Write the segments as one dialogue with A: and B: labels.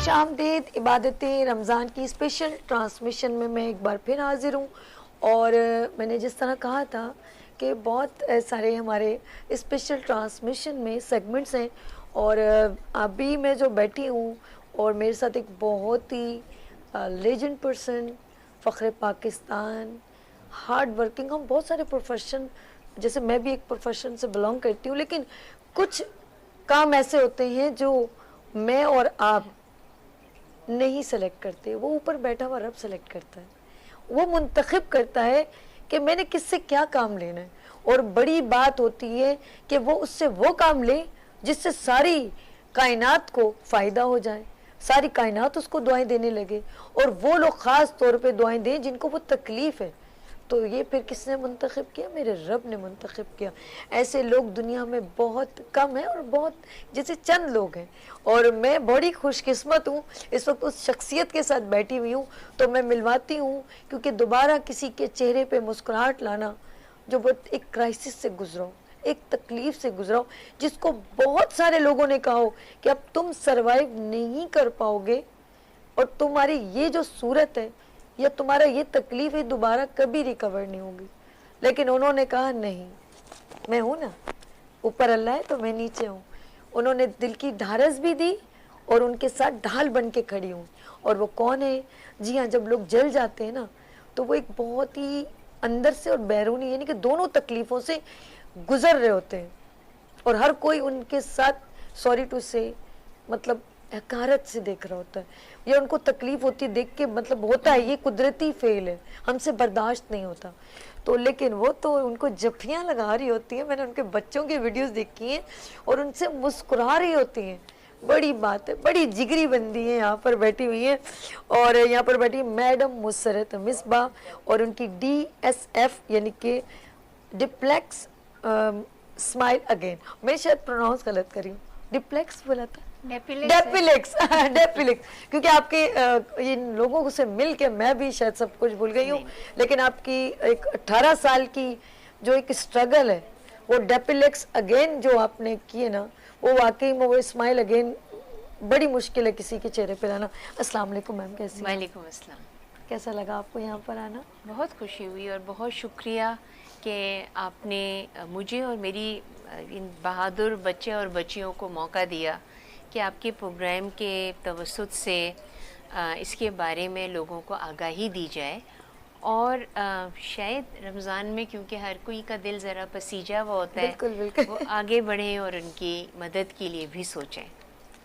A: खुशामदीद इबादत रमज़ान की special transmission में मैं एक बार फिर हाजिर हूँ। और मैंने जिस तरह कहा था कि बहुत सारे हमारे स्पेशल ट्रांसमिशन में सेगमेंट्स हैं, और अभी मैं जो बैठी हूँ और मेरे साथ एक बहुत ही लेजेंड पर्सन, फ़ख्र पाकिस्तान, हार्ड वर्किंग, हम बहुत सारे प्रोफेशन, जैसे मैं भी एक प्रोफेशन से बिलोंग करती हूँ, लेकिन कुछ काम ऐसे होते हैं जो मैं और आप नहीं सेलेक्ट करते, वो ऊपर बैठा हुआ रब सेलेक्ट करता है, वो मुंतखब करता है कि मैंने किससे क्या काम लेना है। और बड़ी बात होती है कि वो उससे वो काम ले जिससे सारी कायनात को फ़ायदा हो जाए, सारी कायनात उसको दुआएं देने लगे, और वो लोग ख़ास तौर पे दुआएं दें जिनको वो तकलीफ़ है। तो ये फिर किसने मुंतखब किया? मेरे रब ने मुंतखब किया। ऐसे लोग दुनिया में बहुत कम हैं, और बहुत जैसे चंद लोग हैं, और मैं बड़ी खुशकिस्मत हूँ इस वक्त उस शख्सियत के साथ बैठी हुई हूँ। तो मैं मिलवाती हूँ, क्योंकि दोबारा किसी के चेहरे पे मुस्कुराहट लाना जो बहुत एक क्राइसिस से गुजरा हो, एक तकलीफ़ से गुजरा हो, जिसको बहुत सारे लोगों ने कहा हो कि अब तुम सर्वाइव नहीं कर पाओगे, और तुम्हारी ये जो सूरत है या तुम्हारा ये तकलीफ है दोबारा कभी रिकवर नहीं होगी। लेकिन उन्होंने कहा नहीं, मैं हूँ ना, ऊपर अल्लाह है तो मैं नीचे हूँ। उन्होंने दिल की ढारस भी दी और उनके साथ ढाल बन के खड़ी हूँ। और वो कौन है? जी हाँ, जब लोग जल जाते हैं ना, तो वो एक बहुत ही अंदर से और बैरूनी, यानी कि दोनों तकलीफ़ों से गुजर रहे होते हैं, और हर कोई उनके साथ सॉरी टू से मतलब हकारत से देख रहा होता है, या उनको तकलीफ होती है देख के, मतलब होता है ये कुदरती फेल है, हमसे बर्दाश्त नहीं होता। तो लेकिन वो तो उनको जफ्फियाँ लगा रही होती है, मैंने उनके बच्चों की वीडियोस देखी हैं, और उनसे मुस्कुरा रही होती हैं। बड़ी बात है, बड़ी जिगरी बंदी है, यहाँ पर बैठी हुई हैं। और यहाँ पर बैठी मैडम मुसरत मिसबा, और उनकी DSF यानी कि डिप्लेक्स स्माइल अगेन, मैं शायद प्रोनाउंस गलत करी हूँ, डिप्लेक्स बोला था, डेपिलेक्स डेपिलेक्स, क्योंकि आपके इन लोगों से मिल के मैं भी शायद सब कुछ भूल गई हूँ। लेकिन आपकी एक 18 साल की जो एक स्ट्रगल है, वो डेपिलेक्स अगेन जो आपने किए ना, वो वाकई में वो स्माइल अगेन बड़ी मुश्किल है किसी के चेहरे पे लाना। अस्सलाम वालेकुम मैम, कैसी हैं?
B: वालेकुम अस्सलाम।
A: कैसा लगा आपको यहाँ पर आना?
B: बहुत खुशी हुई और बहुत शुक्रिया कि आपने मुझे और मेरी इन बहादुर बच्चे और बच्चियों को मौका दिया कि आपके प्रोग्राम के तवस्सुत से इसके बारे में लोगों को आगाही दी जाए। और शायद रमज़ान में क्योंकि हर कोई का दिल ज़रा पसीजा हुआ होता है,
A: बिल्कुल बिल्कुल,
B: वो आगे बढ़ें और उनकी मदद के लिए भी सोचें।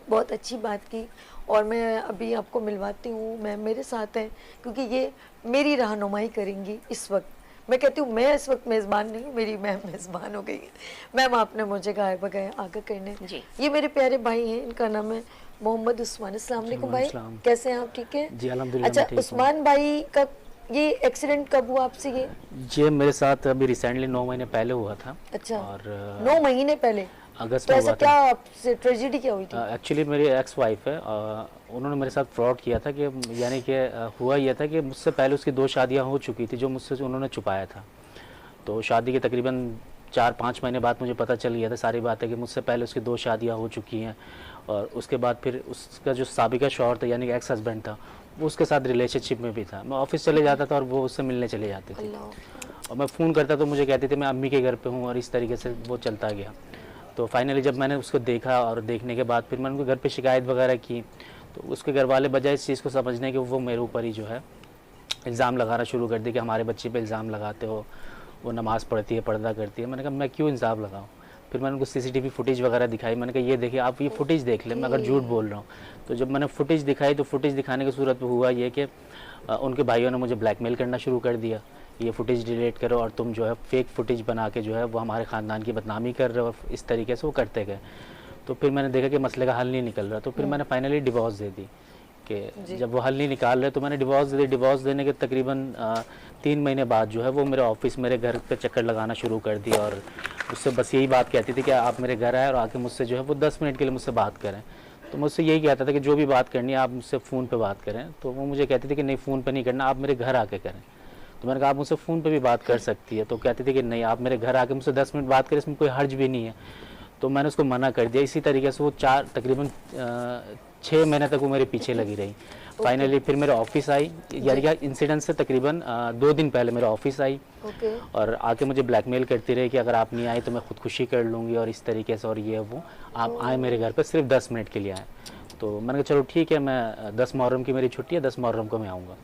A: बहुत अच्छी बात की। और मैं अभी आपको मिलवाती हूँ, मैम मेरे साथ हैं, क्योंकि ये मेरी रहनुमाई करेंगी इस वक्त। मैं कहती हूँ मैं इस वक्त मेज़बान नहीं हूँ, मेरी मैम मेज़बान हो गई है। मैम आपने मुझे कहा बगैर आगे करने
B: जी।
A: ये मेरे प्यारे भाई हैं, इनका नाम है मोहम्मद उस्मान। अस्सलाम वालेकुम भाई, कैसे हैं आप? ठीक है
C: जी अल्हम्दुलिल्लाह।
A: अच्छा, उस्मान भाई का ये एक्सीडेंट कब हुआ आपसे? ये
C: मेरे साथ अभी रिसेंटली 9 महीने पहले हुआ था।
A: अच्छा,
C: और
A: 9 महीने पहले
C: अगस्त
A: तो
C: में
A: ऐसा
C: हुआ
A: क्या
C: था।
A: आपसे ट्रेजेडी क्या हुई थी?
C: एक्चुअली मेरी एक्स वाइफ है, उन्होंने मेरे साथ फ्रॉड किया था कि यानी कि हुआ यह था कि मुझसे पहले उसकी 2 शादियां हो चुकी थी जो मुझसे उन्होंने छुपाया था। तो शादी के तकरीबन 4-5 महीने बाद मुझे पता चल गया था सारी बातें कि मुझसे पहले उसकी 2 शादियां हो चुकी हैं, और उसके बाद फिर उसका जो साबिका शौहर था यानी कि एक्स हस्बैंड था, वो उसके साथ रिलेशनशिप में भी था। मैं ऑफिस चले जाता था और वो उससे मिलने चले जाते थे, और मैं फ़ोन करता तो मुझे कहते थे मैं अम्मी के घर पे हूँ, और इस तरीके से वो चलता गया। तो फाइनली जब मैंने उसको देखा और देखने के बाद फिर मैंने उनको घर पे शिकायत वगैरह की, तो उसके घर वाले बजाय इस चीज़ को समझने के वो मेरे ऊपर ही जो है इल्ज़ाम लगाना शुरू कर दिया कि हमारे बच्चे पे इल्ज़ाम लगाते हो, वो नमाज़ पढ़ती है, पर्दा करती है। मैंने कहा मैं क्यों इल्ज़ाम लगाऊँ? फिर मैंने उनको CCTV फुटेज वगैरह दिखाई। मैंने कहा ये देखिए आप, ये फुटेज देख लें, मैं अगर झूठ बोल रहा हूँ। तो जब मैंने फुटेज दिखाई तो फुटेज दिखाने की सूरत में हुआ ये कि उनके भाइयों ने मुझे ब्लैकमेल करना शुरू कर दिया, ये फुटेज डिलीट करो और तुम जो है फेक फुटेज बना के जो है वो हमारे ख़ानदान की बदनामी कर रहे हो। इस तरीके से वो करते गए। तो फिर मैंने देखा कि मसले का हल नहीं निकल रहा, तो फिर मैंने फाइनली डिवोर्स दे दी कि जब वो हल नहीं निकाल रहे तो मैंने डिवोर्स दे दी। डिवोर्स देने के तकरीबन 3 महीने बाद जो है वो मेरे ऑफिस, मेरे घर पे चक्कर लगाना शुरू कर दिया, और उससे बस यही बात कहती थी कि आप मेरे घर आए और आके मुझसे जो है वो 10 मिनट के लिए मुझसे बात करें। तो मुझसे यही कहता था कि जो भी बात करनी है आप मुझसे फ़ोन पे बात करें। तो वो मुझे कहती थी कि नहीं फ़ोन पे नहीं करना, आप मेरे घर आके करें। तो मैंने कहा आप मुझसे फ़ोन पे भी बात कर सकती है। तो कहती थी कि नहीं, आप मेरे घर आके मुझसे 10 मिनट बात करें, इसमें कोई हर्ज भी नहीं है। तो मैंने उसको मना कर दिया। इसी तरीके से वो तकरीबन 6 महीने तक वो मेरे पीछे लगी रही। फाइनली फिर मेरे ऑफिस आई, यानी कि इंसिडेंट से तकरीबन 2 दिन पहले मेरे ऑफिस आई और आके मुझे ब्लैकमेल करती रही कि अगर आप नहीं आए तो मैं खुदकुशी कर लूँगी और इस तरीके से, और ये वो, आप आए मेरे घर पर सिर्फ 10 मिनट के लिए आए। तो मैंने कहा चलो ठीक है, मैं 10 मुहर्रम की मेरी छुट्टी है, 10 मुहर्रम को मैं आऊँगा।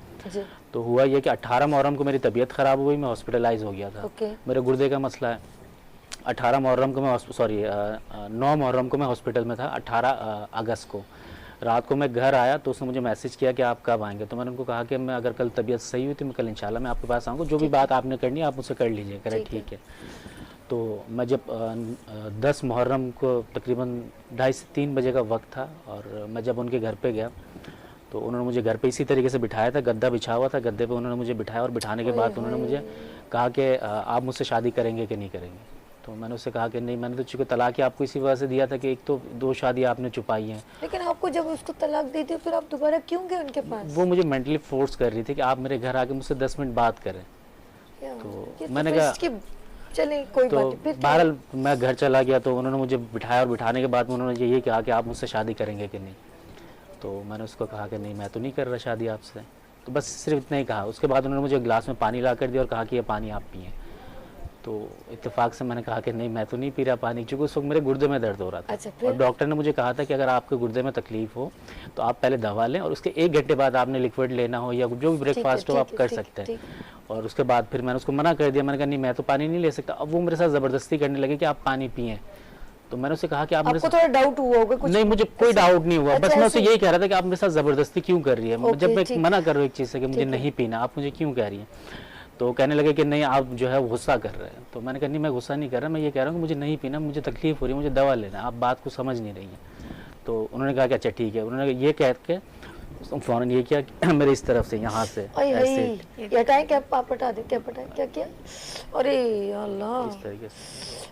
C: तो हुआ ये कि 18 मुहर्रम को मेरी तबीयत ख़राब हुई, मैं हॉस्पिटलाइज हो गया था। मेरे गुर्दे का मसला है। 18 मुहर्रम को मैं 9 मुहर्रम को मैं हॉस्पिटल में था। 18 अगस्त को रात को मैं घर आया तो उसने मुझे मैसेज किया कि आप कब आएंगे। तो मैंने उनको कहा कि मैं अगर कल तबीयत सही हुई तो मैं कल इंशाल्लाह मैं आपके पास आऊँगा, जो भी बात आपने करनी है आप मुझसे कर लीजिए। कह रहे ठीक है। तो मैं जब 10 मुहर्रम को तकरीबन 2:30 से 3 बजे का वक्त था और मैं जब उनके घर पे गया तो उन्होंने मुझे घर पे इसी तरीके से बिठाया था, गद्दा बिछा हुआ था, गद्दे पे उन्होंने मुझे बिठाया और बिठाने के बाद उन्होंने मुझे कहा कि आप मुझसे शादी करेंगे कि नहीं करेंगे। तो मैंने उससे कहा कि नहीं, मैंने तो चूँकि तलाक ही आपको इसी वजह से दिया था कि एक तो 2 शादी आपने छुपाई हैं।
A: लेकिन आपको जब उसको तलाक दी थी फिर आप दोबारा क्यों गए उनके पास?
C: वो मुझे मेंटली फोर्स कर रही थी कि आप मेरे घर आके मुझसे 10 मिनट बात करें। तो मैंने कहा
A: चले कोई
C: तो
A: बात नहीं।
C: बहरहाल मैं घर चला गया तो उन्होंने मुझे बिठाया और बिठाने के बाद उन्होंने ये कहा कि आप मुझसे शादी करेंगे कि नहीं। तो मैंने उसको कहा कि नहीं, मैं तो नहीं कर रहा शादी आपसे। तो बस सिर्फ इतना ही कहा। उसके बाद उन्होंने मुझे गिलास में पानी ला कर दिया और कहा कि ये पानी आप पिएं। तो इत्तेफाक से मैंने कहा कि नहीं, मैं तो नहीं पी रहा पानी, क्योंकि उस वक्त मेरे गुर्दे में दर्द हो रहा था। और डॉक्टर ने मुझे कहा था कि अगर आपके गुर्दे में तकलीफ हो तो आप पहले दवा लें और उसके 1 घंटे बाद आपने लिक्विड लेना हो या जो भी ब्रेकफास्ट हो आप कर सकते हैं। और उसके बाद फिर मैंने उसको मना कर दिया। मैंने कहा नहीं, मैं तो पानी नहीं ले सकता। अब वो मेरे साथ ज़बरदस्ती करने लगे कि आप पानी पिएं। तो मैंने उससे कहा कि आप मेरे
A: साथ, थोड़ा डाउट हुआ होगा कुछ?
C: नहीं, मुझे कोई डाउट नहीं हुआ। बस मैं उससे यही कह रहा था कि आप मेरे साथ ज़बरदस्ती क्यों कर रही है। जब मैं मना कर रहा हूँ एक चीज़ से कि मुझे नहीं पीना, आप मुझे क्यों कह रही हैं। तो कहने लगे कि नहीं, आप जो है गुस्सा कर रहे हैं। तो मैंने कहा नहीं, मैं गुस्सा नहीं कर रहा, मैं ये कह रहा हूँ कि मुझे नहीं पीना, मुझे तकलीफ हो रही है, मुझे दवा लेना, आप बात को समझ नहीं रही हैं। तो उन्होंने कहा कि अच्छा ठीक है। उन्होंने ये कह के फ़ौरन ये किया कि मेरे इस तरफ से यहाँ से ऐसे
A: हटाए, क्या आप हटा दे, क्या हटाए, क्या किया? अरे अल्लाह,
C: इस तरीके से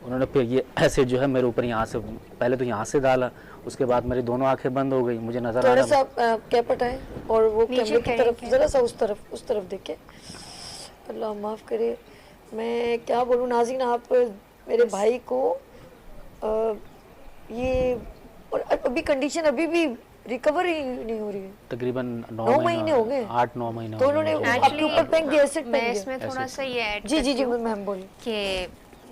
C: उन्होंने फिर ये ऐसे जो है मेरे ऊपर यहाँ से पहले तो यहाँ से डाला, उसके बाद मेरी दोनों आंखें बंद हो गई, मुझे नजर आ रहा।
A: थोड़ा सा कैप हटाए और वो कैमरे की तरफ जरा सा उस तरफ देखे। अल्लाह माफ़ करे, मैं क्या बोलूँ नाज़रीन, आप मेरे भाई को ये, और अभी कंडीशन अभी भी रिकवर ही नहीं हो रही है।
C: तकरीबन 9 महीने हो गए, 8-9 महीने।
A: तो उन्होंने आपके ऊपर फेंक दिया, एसिड फेंक दिया।
B: मैं इसमें थोड़ा सा ये ऐड
A: जी मैम बोलिए
B: कि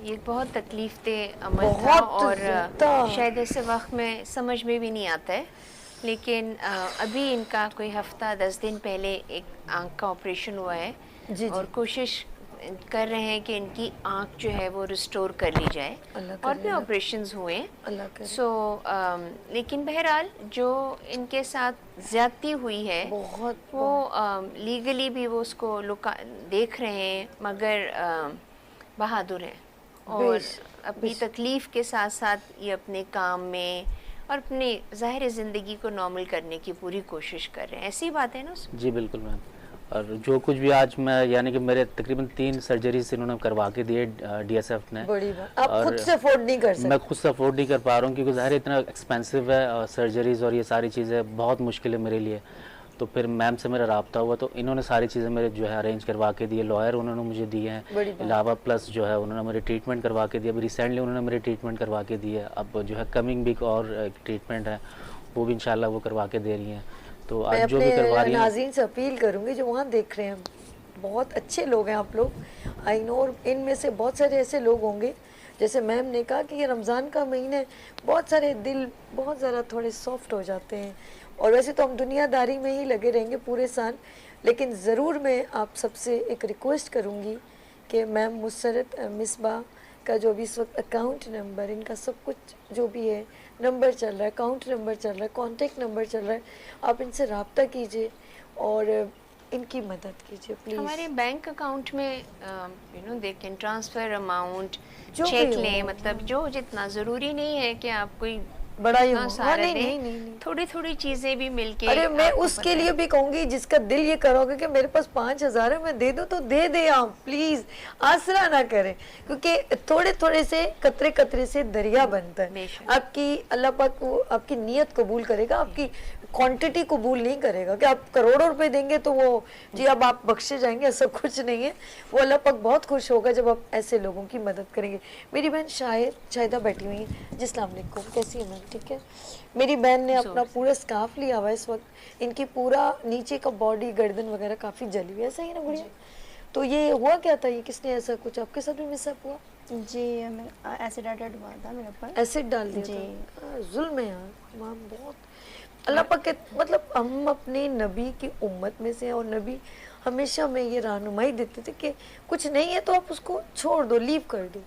B: ये बहुत तकलीफ देह अमल था और शायद ऐसे वक्त में समझ में भी नहीं आता है। लेकिन अभी इनका कोई हफ्ता 10 दिन पहले एक आँख का ऑपरेशन हुआ है और कोशिश कर रहे हैं कि इनकी आँख जो है वो रिस्टोर कर ली जाए। और भी ऑपरेशंस हुए लेकिन बहरहाल जो इनके साथ ज्यादती हुई है वो लीगली भी वो उसको देख रहे हैं, मगर बहादुर हैं और अपनी तकलीफ़ के साथ साथ ये अपने काम में और अपनी ज़ाहिर ज़िंदगी को नॉर्मल करने की पूरी कोशिश कर रहे हैं। ऐसी बात है ना?
C: जी बिल्कुल मैम। और जो कुछ भी आज मैं, यानी कि मेरे तकरीबन 3 सर्जरीज इन्होंने करवा के दिए DSF ने।
A: बड़ी बात। आप खुद से अफोर्ड नहीं कर सकते?
C: मैं खुद से अफोर्ड नहीं कर पा रहा हूँ क्योंकि ज़ाहिर इतना एक्सपेंसिव है सर्जरीज और ये सारी चीज़ें बहुत मुश्किल है मेरे लिए। तो फिर मैम से मेरा रब्ता हुआ तो इन्होंने सारी चीज़ें मेरे जो है अरेंज करवा के दिए, लॉयर उन्होंने मुझे दिए हैं, अलावा प्लस जो है उन्होंने मेरे ट्रीटमेंट करवा के दिया। अभी रिसेंटली उन्होंने मेरे ट्रीटमेंट करवा के दिए। अब जो है कमिंग वीक और ट्रीटमेंट है वो भी इंशाल्लाह वो करवा के दे रही हैं। तो आज जो भी करवा रही हैं,
A: नाज़रीन से अपील करूँगी जो वहाँ देख रहे हैं, बहुत अच्छे लोग हैं आप लोग, आई नो। इनमें से बहुत सारे ऐसे लोग होंगे जैसे मैम ने कहा कि ये रमज़ान का महीना है, बहुत सारे दिल बहुत ज़रा थोड़े सॉफ्ट हो जाते हैं। और वैसे तो हम दुनियादारी में ही लगे रहेंगे पूरे साल, लेकिन ज़रूर मैं आप सबसे एक रिक्वेस्ट करूँगी कि मैम मुसरत मिसबा का जो भी इस वक्त अकाउंट नंबर, इनका सब कुछ जो भी है, नंबर चल रहा है, अकाउंट नंबर चल रहा है, कॉन्टेक्ट नंबर चल रहा है, आप इनसे रब्ता कीजिए और इनकी मदद कीजिए प्लीज़।
B: हमारे बैंक अकाउंट में they can transfer amount, check लें, मतलब जो जितना ज़रूरी नहीं है कि आप कोई
A: बड़ा ही सारा नहीं,
B: थोड़ी थोड़ी चीजें भी मिलके।
A: अरे मैं उसके लिए भी कहूंगी जिसका दिल ये करोगे कि मेरे पास 5,000 है मैं दे दूं तो दे दे आप, प्लीज आसरा ना करें, क्योंकि थोड़े थोड़े से कतरे कतरे से दरिया बनता है। आपकी अल्लाह पाक को आपकी नीयत कबूल करेगा, आपकी क्वांटिटी कबूल नहीं करेगा कि आप करोड़ों रुपए देंगे तो वो जी अब आप बख्शे जाएंगे, ऐसा कुछ नहीं है। वो अल्लाह पाक बहुत खुश होगा जब आप ऐसे लोगों की मदद करेंगे। मेरी बहन शाहिदा बैठी हुई है जी, अस्सलाम वालेकुम, कैसी है मैम? ठीक है। मेरी बहन ने अपना पूरा स्कार्फ लिया हुआ है इस वक्त, इनकी पूरा नीचे का बॉडी गर्दन वगैरह काफ़ी जली हुई है, ऐसा ही ना गुड़िया? तो ये हुआ क्या था, ये किसने ऐसा कुछ आपके साथ भी मिसअप हुआ?
D: जी एसिड अटैक हुआ था मेरे ऊपर।
A: एसिड डाल दिया
D: जी।
A: था? जुल्म है यार माम बहुत। अल्लाह पाक के मतलब हम अपने नबी की उम्मत में से, और नबी हमेशा हमें ये रहनुमाई देते थे कि कुछ नहीं है तो आप उसको छोड़ दो, लीव कर दो।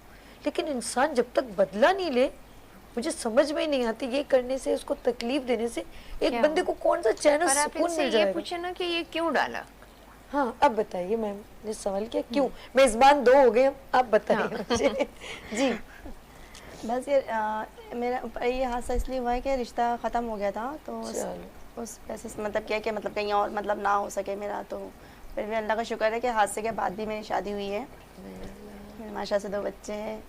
A: लेकिन इंसान जब तक बदला नहीं ले, मुझे समझ में ही नहीं आती ये करने से, उसको तकलीफ देने से एक बंदे को कौन सा चैन और
B: पर आप
A: सुकून
B: इनसे
A: मिल
B: ये
A: जाएगा?
B: पूछे ना कि ये क्यों डाला?
A: हाँ अब बताइए मैम ने सवाल किया क्यों। मेजबान दो हो गए, आप बताइए मुझे। जी
D: बस ये मेरा ये हादसा इसलिए हुआ है कि रिश्ता ख़त्म हो गया था, तो उस वैसे मतलब क्या कि मतलब कहीं और मतलब ना हो सके मेरा, तो फिर भी अल्लाह का शुक्र है कि हादसे के बाद भी मेरी शादी हुई है। मेरे माशा से 2 बच्चे हैं,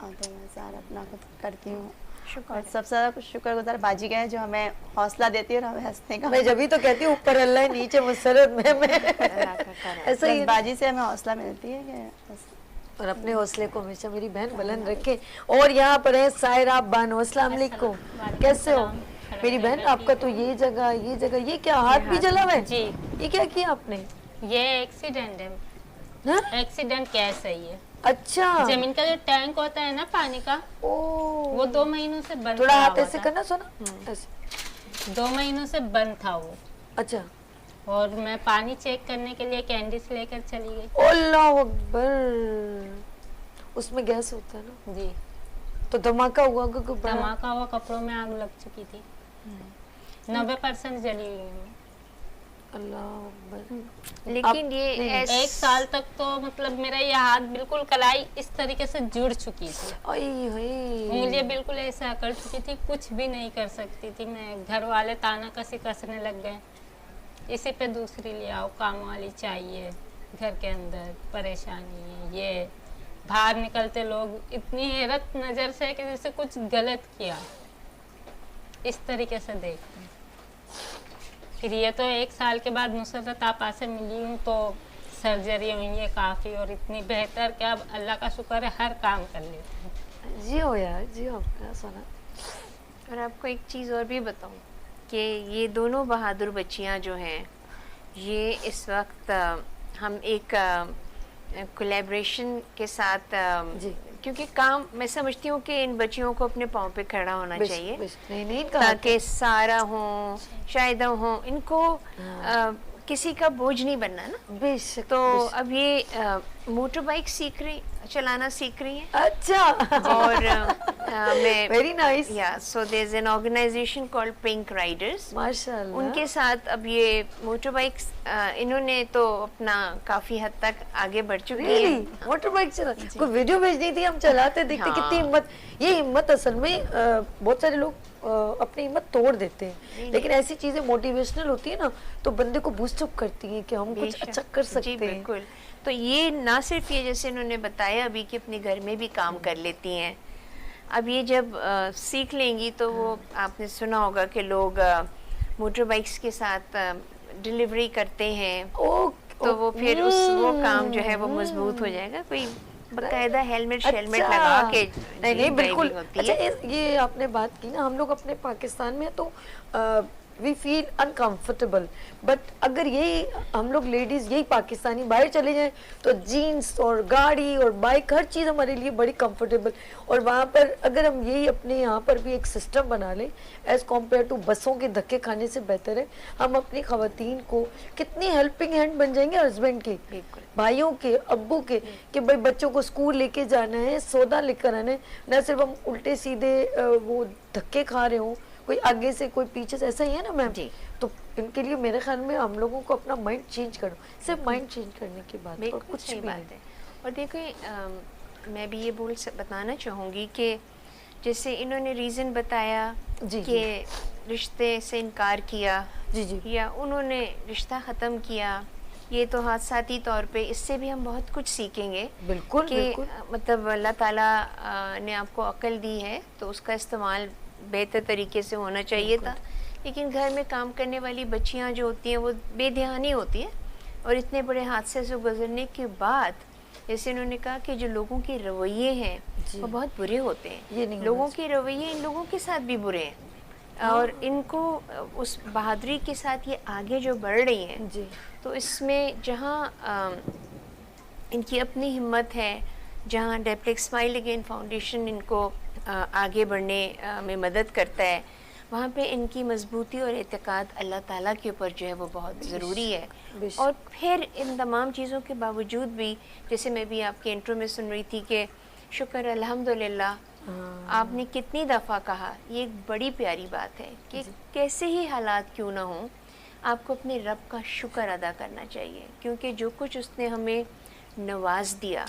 D: और तो मैं सारा अपना खुद करती हूँ। और सबसे ज़्यादा शुक्रगुजार बाजी का है जो हमें हौसला देती है और हमें हंसने का।
A: मैं जब भी तो कहती हूँ ऊपर अल्लाह है, नीचे मुसरत में ऐसा ही है।
D: बाजी से हमें हौसला मिलती है कि बस।
A: और अपने हौसले को हमेशा मेरी बहन बुलंद रखे। और यहाँ पर है सायरा बानो, अस्सलाम वालेकुम, कैसे हो मेरी बहन? आपका तो ये जगह ये क्या हाथ भी जला हुआ है?
E: जी,
A: ये क्या किया आपने?
E: ये एक्सीडेंट है।
A: हाँ?
E: एक्सीडेंट केस है ये।
A: अच्छा
E: जमीन का जो टैंक होता है ना पानी का,
A: ओ
E: वो 2 महीनों से बंद
A: थोड़ा
E: पड़ा
A: हाथ
E: हुआ
A: ऐसे
E: था।
A: करना, सुना ऐसे।
E: 2 महीनों से बंद था वो,
A: अच्छा
E: और मैं पानी चेक करने के लिए कैंडिस लेकर चली गई।
A: अल्लाह अकबर, उसमें गैस होता है ना
E: जी,
A: तो धमाका हुआ क्योंकि
E: धमाका हुआ, कपड़ों में आग लग चुकी थी। 90% जली हुई हूँ।
A: अल्लाह अकबर।
B: लेकिन ये
E: 1 साल तक तो मतलब मेरा ये हाथ बिल्कुल कलाई इस तरीके से जुड़ चुकी थी,
A: आई हाय
E: मुझे बिल्कुल ऐसा अकड़ चुकी थी, कुछ भी नहीं कर सकती थी मैं। घर वाले ताना कसी कसने लग गए, इसी पे दूसरी ले आओ, काम वाली चाहिए, घर के अंदर परेशानी है, ये बाहर निकलते लोग इतनी हैरत नज़र से कि जैसे कुछ गलत किया, इस तरीके से देखते हैं। फिर ये तो 1 साल के बाद नुसरत आपा से मिली हूँ, तो सर्जरी हुई है काफ़ी, और इतनी बेहतर कि अब अल्लाह का शुक्र है हर काम कर लेती हूँ।
A: जियो यार जियो, क्या सुना।
B: और आपको एक चीज़ और भी बताऊं कि ये दोनों बहादुर बच्चियां जो हैं, ये इस वक्त हम एक कोलैबोरेशन के साथ
A: जी।
B: क्योंकि काम मैं समझती हूँ कि इन बच्चियों को अपने पाँव पे खड़ा होना चाहिए,
A: नहीं
B: ताकि सारा हो, शायद हो, इनको किसी का बोझ नहीं बनना ना।
A: बेशक।
B: तो अब ये मोटर बाइक चलाना सीख रही है।
A: अच्छा
B: और मैं
A: वेरी नाइस।
B: या so there is an organisation called pink riders,
A: माशाल्लाह।
B: उनके साथ अब ये मोटर बाइक्स इन्होंने तो अपना काफी हद तक आगे बढ़ चुकी है।
A: मोटर बाइक चला, कोई वीडियो भेज दी थी, हम चलाते देखते
B: हाँ।
A: कितनी हिम्मत। ये हिम्मत असल में बहुत सारे लोग अपनी हिम्मत तोड़ देते हैं, लेकिन ऐसी चीजें मोटिवेशनल होती है ना, तो बंदे को बूस्ट अप करती है कि हम कुछ अच्छा कर सकते हैं।
B: बिल्कुल। तो ये ना सिर्फ ये जैसे इन्होंने बताया अभी कि अपने घर में भी काम कर लेती हैं, अब ये जब सीख लेंगी तो वो आपने सुना होगा कि लोग मोटर बाइक्स के साथ डिलीवरी करते हैं, तो वो फिर वो काम जो है वो मजबूत हो जाएगा। कोई बकायदा हेलमेट लगा के
A: नहीं बिल्कुल
B: होती
A: अच्छा,
B: है।
A: ये आपने बात की ना, हम लोग अपने पाकिस्तान में तो वी फील अनकंफर्टेबल, बट अगर यही हम लोग लेडीज यही पाकिस्तानी बाहर चले जाएं तो जीन्स और गाड़ी और बाइक हर चीज़ हमारे लिए बड़ी कंफर्टेबल। और वहाँ पर अगर हम यही अपने यहाँ पर भी एक सिस्टम बना लें एज कम्पेयर टू बसों के धक्के खाने से बेहतर है हम अपनी खवातीन को कितनी हेल्पिंग हैंड बन जाएंगे हस्बैंड के, भाइयों के, अब्बू के, कि भाई बच्चों को स्कूल लेके जाना है, सौदा लेकर आना है, न सिर्फ हम उल्टे सीधे वो धक्के खा रहे हो, कोई आगे से कोई पीछे से, ऐसा ही है ना मैम। तो इनके लिए मेरे ख्याल में हम लोगों को अपना माइंड चेंज करो, सिर्फ माइंड चेंज करने की बात और कुछ
B: सही
A: भी
B: बात
A: नहीं।
B: है। और देखो मैं भी ये बताना चाहूँगी कि जैसे इन्होंने रीज़न बताया कि रिश्ते से इनकार किया, या उन्होंने रिश्ता ख़त्म किया, ये तो हादसाती तौर पे इससे भी हम बहुत कुछ सीखेंगे।
A: बिल्कुल
B: कि
A: बिल्कुल।
B: मतलब अल्लाह ताला ने आपको अक्ल दी है तो उसका इस्तेमाल बेहतर तरीके से होना चाहिए था, लेकिन घर में काम करने वाली बच्चियां जो होती हैं वो बेध्यानी होती हैं, और इतने बड़े हादसे से गुजरने के बाद जैसे उन्होंने कहा कि जो लोगों के रवैये हैं
A: जी।
B: वो बहुत बुरे होते
A: ये
B: हैं,
A: नहीं
B: लोगों
A: होना
B: के रवैये इन लोगों के साथ भी बुरे हैं, और इनको उस बहादुरी के साथ ये आगे जो बढ़ रही हैं,
A: जी।
B: तो इसमें जहाँ इनकी अपनी हिम्मत है, जहाँ डेप्लेक्स स्माइल अगेन फाउंडेशन इनको आगे बढ़ने में मदद करता है, वहाँ पे इनकी मजबूती और एतकाद अल्लाह ताला के ऊपर जो है वो बहुत ज़रूरी है।
A: बेशक।
B: और फिर इन तमाम चीज़ों के बावजूद भी, जैसे मैं भी आपके इंट्रो में सुन रही थी कि शुक्र अल्हम्दुलिल्लाह, आपने कितनी दफ़ा कहा, ये एक बड़ी प्यारी बात है कि कैसे ही हालात क्यों ना हों, आपको अपने रब का शुक्र अदा करना चाहिए, क्योंकि जो कुछ उसने हमें नवाज दिया,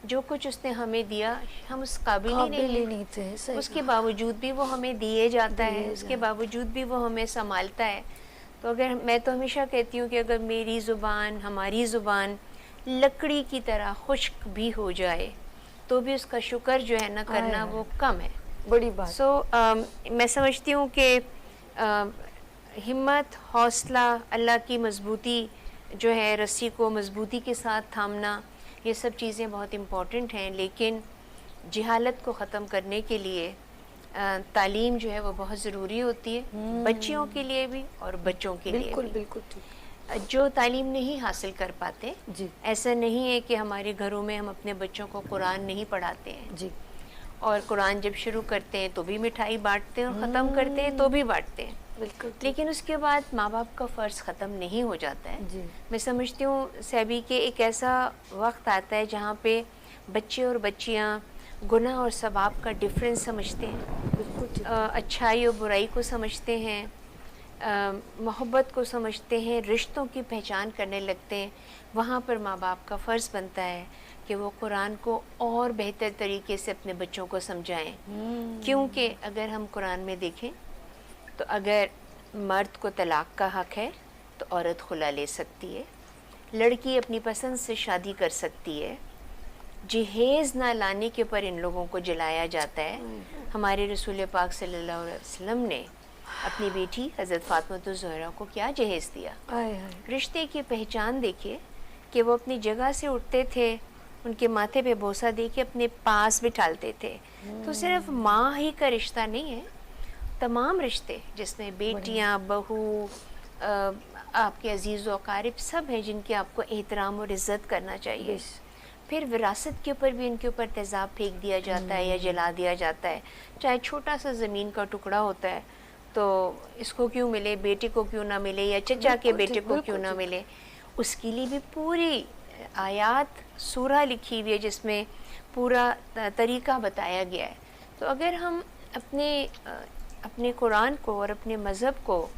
B: जो कुछ उसने हमें दिया, हम उस काबिल ही
A: काबिल
B: नहीं
A: ही
B: हैं।
A: नहीं थे, सही
B: उसके
A: कहा।
B: बावजूद भी वो हमें दिए जाता है,
A: दिए
B: उसके
A: जाए।
B: बावजूद भी वो हमें संभालता है। तो अगर मैं तो हमेशा कहती हूँ कि अगर मेरी ज़ुबान, हमारी ज़ुबान लकड़ी की तरह खुश्क भी हो जाए तो भी उसका शुक्र जो है ना करना
A: आय
B: वो कम है।
A: बड़ी बात।
B: सो मैं समझती हूँ कि हिम्मत, हौसला, अल्लाह की मजबूती जो है, रस्सी को मजबूती के साथ थामना, ये सब चीज़ें बहुत इम्पॉर्टेंट हैं। लेकिन जहालत को ख़त्म करने के लिए तालीम जो है वो बहुत ज़रूरी होती है, बच्चियों के लिए भी और बच्चों के लिए
A: बिल्कुल
B: भी।
A: बिल्कुल ठीक।
B: जो तालीम नहीं हासिल कर पाते,
A: जी।
B: ऐसा नहीं है कि हमारे घरों में हम अपने बच्चों को कुरान नहीं पढ़ाते हैं,
A: जी।
B: और कुरान जब शुरू करते हैं तो भी मिठाई बांटते हैं, और ख़त्म करते हैं तो भी बांटते हैं,
A: बिल्कुल ठीक।
B: लेकिन उसके बाद माँ बाप का फ़र्ज़ ख़त्म नहीं हो जाता है।
A: जी।
B: मैं समझती हूँ सैबी के एक ऐसा वक्त आता है जहाँ पे बच्चे और बच्चियाँ गुनाह और सवाब का डिफरेंस समझते हैं,
A: बिल्कुल ठीक।
B: अच्छाई और बुराई को समझते हैं, मोहब्बत को समझते हैं, रिश्तों की पहचान करने लगते हैं। वहाँ पर माँ बाप का फ़र्ज़ बनता है कि वो कुरान को और बेहतर तरीके से अपने बच्चों को समझाएं, क्योंकि अगर हम कुरान में देखें तो अगर मर्द को तलाक का हक़ है तो औरत खुला ले सकती है, लड़की अपनी पसंद से शादी कर सकती है, जहेज़ ना लाने के ऊपर इन लोगों को जलाया जाता है। हमारे रसूल पाक सल्लल्लाहु अलैहि वसल्लम ने अपनी बेटी हज़रत फ़ातिमा ज़हरा को क्या जहेज़ दिया।
A: आय हाय।
B: रिश्ते की पहचान देखिए कि वो अपनी जगह से उठते थे, उनके माथे पे बोसा दे के अपने पास बिठालते थे। तो सिर्फ माँ ही का रिश्ता नहीं है, तमाम रिश्ते जिसमें बेटियाँ, बहू, आपके अजीज़ व अकारिब सब हैं जिनकी आपको एहतराम और इज़्ज़त करना चाहिए। फिर विरासत के ऊपर भी इनके ऊपर तेज़ाब फेंक दिया जाता है या जला दिया जाता है, चाहे छोटा सा ज़मीन का टुकड़ा होता है तो इसको क्यों मिले, बेटे को क्यों ना मिले, या चचा के बेटे को क्यों ना मिले। उसके लिए भी पूरी आयात सूरा लिखी हुई है जिसमें पूरा तरीका बताया गया है। तो अगर हम अपने कुरान को और अपने मज़हब को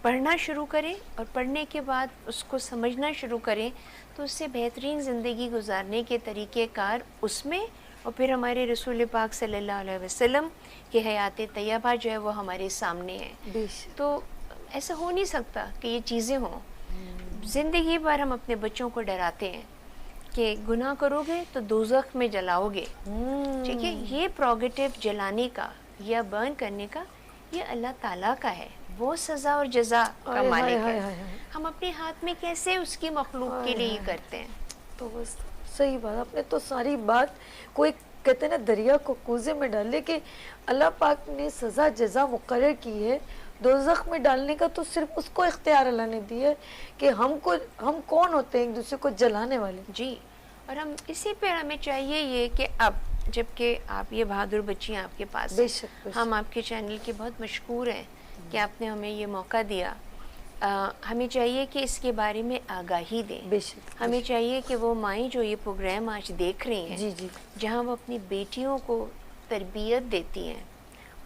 B: पढ़ना शुरू करें और पढ़ने के बाद उसको समझना शुरू करें तो उससे बेहतरीन ज़िंदगी गुजारने के तरीक़ेकार उसमें, और फिर हमारे रसूल पाक सल्लल्लाहु अलैहि वसल्लम की हयात तैयबा जो है वो हमारे सामने है। तो ऐसा हो नहीं सकता कि ये चीज़ें हों। ज़िंदगी भर हम अपने बच्चों को डराते हैं कि गुनाह करोगे तो दोज़ख में जलाओगे, ठीक है। ये प्रोगेटिव जलाने का या बर्न करने का ये अल्लाह ताला का है, वो सज़ा और जज़ा का मालिक है। हम अपने हाथ में कैसे उसकी मखलूक के लिए ये करते हैं।
A: तो बस सही बात, आपने तो सारी बात कोई कहते हैं ना दरिया को कूजे में डालने के अल्लाह पाक ने सज़ा जज़ा मुकर्रर की है, दोज़ख में डालने का तो सिर्फ उसको इख्तियार अल्लाह ने दिया है कि हम कौन होते हैं एक दूसरे को जलाने वाले।
B: जी, और हम इसी पे हमें चाहिए ये कि अब जबकि आप ये बहादुर बच्चियाँ आपके पास हैं,
A: बेशक।
B: हम आपके चैनल के बहुत मशकूर हैं कि आपने हमें ये मौका दिया। हमें चाहिए कि इसके बारे में आगाही दें।
A: बेशक।
B: हमें चाहिए कि वो माएँ जो ये प्रोग्राम आज देख रही हैं,
A: जी जी,
B: जहाँ वो अपनी बेटियों को तरबियत देती हैं,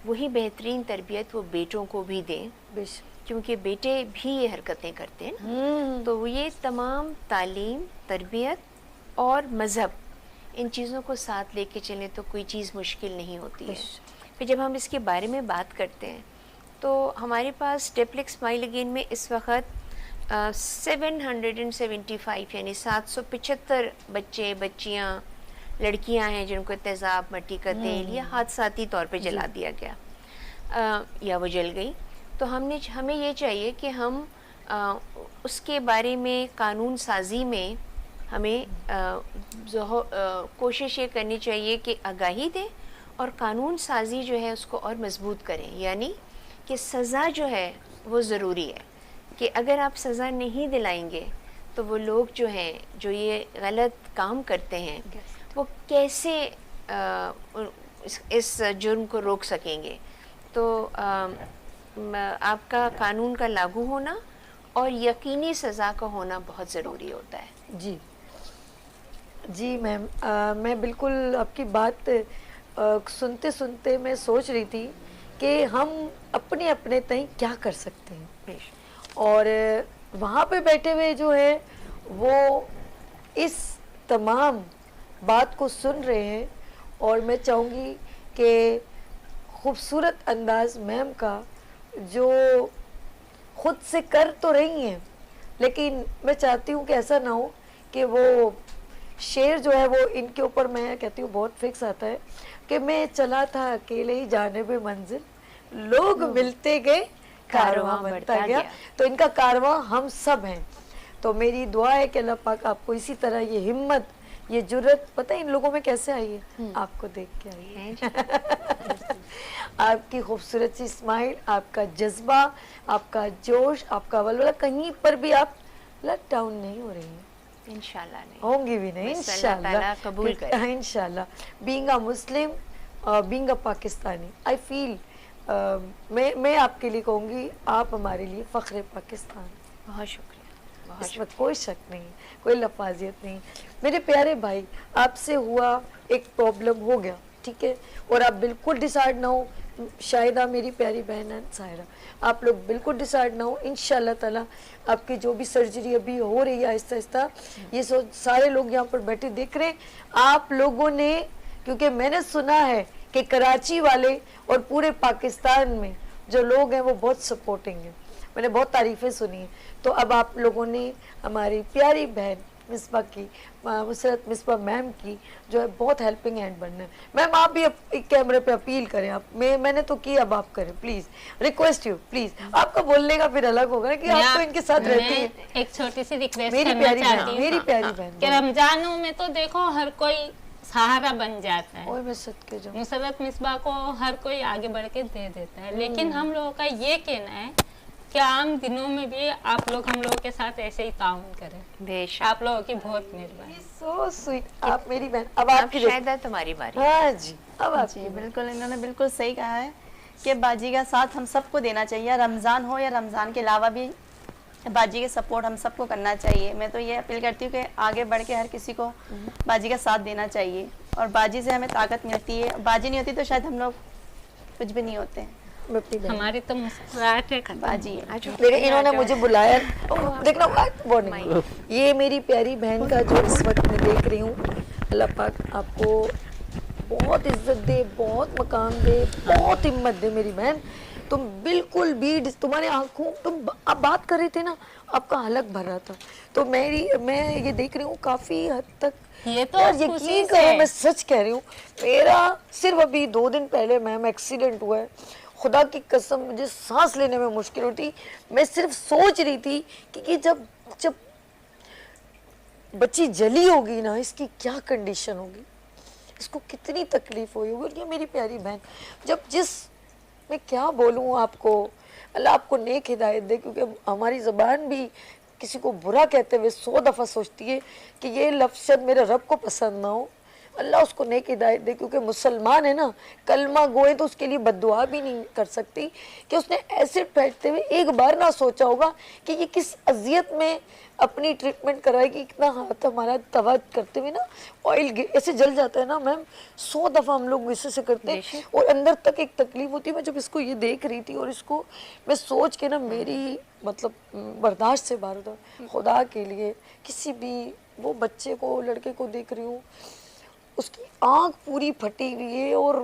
B: वही बेहतरीन तरबियत वो बेटों को भी दें,
A: बेशक।
B: क्योंकि बेटे भी ये हरकतें करते हैं ना। तो ये तमाम तालीम, तरबियत और मज़हब, इन चीज़ों को साथ लेके चलें तो कोई चीज़ मुश्किल नहीं होती है। फिर जब हम इसके बारे में बात करते हैं तो हमारे पास डेप्लेक्स स्माइल अगेन में इस वक्त 775 यानी 775 बच्चे, बच्चियाँ, लड़कियां हैं जिनको तेज़ाब, मट्टी का तेल या हादसाती तौर पे जला दिया गया, या वो जल गई। तो हमें ये चाहिए कि हम उसके बारे में कानून साजी में हमें कोशिश ये करनी चाहिए कि आगाही दें और कानून साजी जो है उसको और मजबूत करें, यानी कि सज़ा जो है वो ज़रूरी है कि अगर आप सज़ा नहीं दिलाएंगे तो वो लोग जो हैं जो ये गलत काम करते हैं वो कैसे इस जुर्म को रोक सकेंगे। तो आपका कानून का लागू होना और यकीनी सज़ा का होना बहुत ज़रूरी होता है।
A: जी जी मैम, मैं बिल्कुल आपकी बात सुनते सुनते मैं सोच रही थी कि हम अपने अपने तय क्या कर सकते हैं, और वहाँ पे बैठे हुए जो है वो इस तमाम बात को सुन रहे हैं, और मैं चाहूँगी कि खूबसूरत अंदाज मैम का जो खुद से कर तो रही हैं, लेकिन मैं चाहती हूँ कि ऐसा ना हो कि वो शेर जो है वो इनके ऊपर, मैं कहती हूँ बहुत फिक्स आता है कि मैं चला था अकेले ही जाने पे मंजिल, लोग मिलते गए कारवां बढ़ता गया। तो इनका कारवां हम सब हैं। तो मेरी दुआ है कि अल्लाह पाक आपको इसी तरह ये हिम्मत, ये जुर्रत, पता है इन लोगों में कैसे आई है, आपको देख के आई है। आपकी खूबसूरत सी स्माइल, आपका जज्बा, आपका जोश, आपका वलवला, कहीं पर भी आप लेट डाउन नहीं हो रही हैं।
B: इंशाल्लाह नहीं
A: होंगी भी नहीं, इंशाल्लाह
B: कबूल करें।
A: इंशाल्लाह। Being a Muslim, being a Pakistani, I feel मैं आपके लिए कहूँगी आप हमारे लिए फ़ख्र पाकिस्तान।
B: बहुत शुक्रिया,
A: इसमें कोई शक नहीं, कोई लफाजियत नहीं। मेरे प्यारे भाई, आपसे हुआ एक प्रॉब्लम हो गया, ठीक है, और आप बिल्कुल डिसाइड ना हो, शायदा मेरी प्यारी बहन है सायरा, आप लोग बिल्कुल डिसाइड ना हो, इंशाल्लाह ताला आपकी जो भी सर्जरी अभी हो रही है आहिस्ता आहिस्ता, ये सारे लोग यहाँ पर बैठे देख रहे हैं आप लोगों ने, क्योंकि मैंने सुना है कि कराची वाले और पूरे पाकिस्तान में जो लोग हैं वो बहुत सपोर्टिंग हैं, मैंने बहुत तारीफ़ें सुनी हैं। तो अब आप लोगों ने हमारी प्यारी बहन मिसबा की, मुसरत मिसबा मैम की जो है बहुत हेल्पिंग हैंड बनना है। मैम आप भी एक कैमरे पे अपील करें, आप मैंने तो की, अब आप करें प्लीज, रिक्वेस्ट यू प्लीज। आपका बोलने का फिर अलग होगा ना कि आप तो इनके साथ रहती हैं।
E: एक छोटी सी रिक्वेस्ट
A: मेरी प्यारी बहन, मेरी प्यारी बहन,
E: कि रमजानों में तो देखो हर कोई सहारा बन जाता है,
A: ओए मैं सदके जाऊं,
E: मुसरत मिसबा को हर कोई आगे बढ़ के दे देता है, लेकिन हम लोगों का ये कहना है कि आम दिनों में भी आप लोग हम लोगों के साथ ऐसे ही ताउन करें।
B: बेशक,
E: आप लोगों की बहुत मेहरबानी।
A: सो स्वीट, आप मेरी बहन। अब आपकी
B: शायद तुम्हारी बारी।
A: हाँ जी, अब आप
D: जी बिल्कुल, इन्होंने बिल्कुल सही कहा है कि बाजी का साथ हम सबको देना चाहिए, रमज़ान हो या रमज़ान के अलावा भी बाजी के सपोर्ट हम सबको करना चाहिए। मैं तो ये अपील करती हूँ कि आगे बढ़ के हर किसी को बाजी का साथ देना चाहिए, और बाजी से हमें ताकत मिलती है, बाजी नहीं होती तो शायद हम लोग कुछ भी नहीं होते हैं।
E: हमारी तो मुस्कुराहट है
D: बाजी है।
A: लेकिन इन्होंने मुझे बुलाया, देखना वार्निंग, ये मेरी प्यारी बहन का जो इस वक्त मैं देख रही हूँ, अल्लाह पाक आपको बहुत इज्जत दे, बहुत मकाम दे, बहुत हिम्मत दे मेरी बहन। तुम बिल्कुल भी, तुम्हारे आंखों, तुम आप बात कर रहे थे ना, आपका हलक भर रहा था, तो मैं ये देख रही हूँ काफी हद तक,
E: ये तो
A: यार यकीन करो मैं सच कह रही हूँ, मेरा सिर्फ अभी 2 दिन पहले मैम एक्सीडेंट हुआ है, खुदा की कसम मुझे सांस लेने में मुश्किल होती, मैं सिर्फ सोच रही थी कि जब बच्ची जली होगी ना, इसकी क्या कंडीशन होगी, इसको कितनी तकलीफ हुई होगी। और ये मेरी प्यारी बहन, मैं क्या बोलूँ आपको, अल्लाह आपको नेक हिदायत दे, क्योंकि हमारी ज़बान भी किसी को बुरा कहते हुए 100 दफ़ा सोचती है कि ये लफ्ज़ मेरे रब को पसंद ना हो। अल्लाह उसको नेक हिदायत दे, क्योंकि मुसलमान है ना, कलमा गोए तो उसके लिए बद्दुआ भी नहीं कर सकती कि उसने एसिड फेंकते हुए एक बार ना सोचा होगा कि ये किस अजियत में अपनी ट्रीटमेंट कराएगी। इतना हाथ हमारा तवा करते हुए ना ऑयल ऐसे जल जाता है ना मैम, 100 दफ़ा हम लोग इसे से करते हैं और अंदर तक एक तकलीफ होती है। मैं जब इसको ये देख रही थी और इसको मैं सोच के ना, मेरी मतलब बर्दाश्त से बाहर था। खुदा के लिए किसी भी वो बच्चे को, लड़के को देख रही हूँ, उसकी आँख पूरी फटी हुई है, और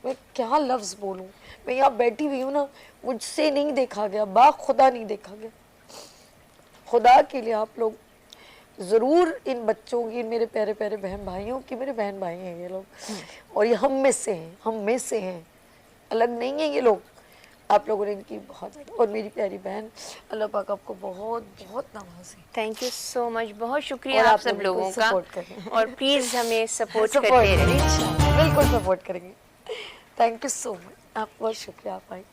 A: मैं क्या लफ्ज़ बोलूँ, मैं यहाँ बैठी हुई हूँ ना, मुझसे नहीं देखा गया, खुदा नहीं देखा गया। खुदा के लिए आप लोग ज़रूर इन बच्चों की, मेरे प्यारे प्यारे बहन भाइयों की, मेरे बहन भाई हैं ये लोग, और ये हम में से हैं, अलग नहीं है ये लोग, आप लोगों ने इनकी बहुत ज़्यादा, और मेरी प्यारी बहन, अल्लाह पाक आपको बहुत बहुत नवाजे।
B: थैंक यू सो मच, बहुत शुक्रिया
A: और
B: आप
A: आप
B: सब
A: लोगों को
B: लोगों का,
A: support करें।
B: और प्लीज़ हमें सपोर्ट
A: सपोर्ट
B: करते
A: करेंगे,
B: रहें।
A: इंशाल्लाह, बिल्कुल सपोर्ट करेंगे। थैंक यू सो मच, आप बहुत शुक्रिया, आप आई।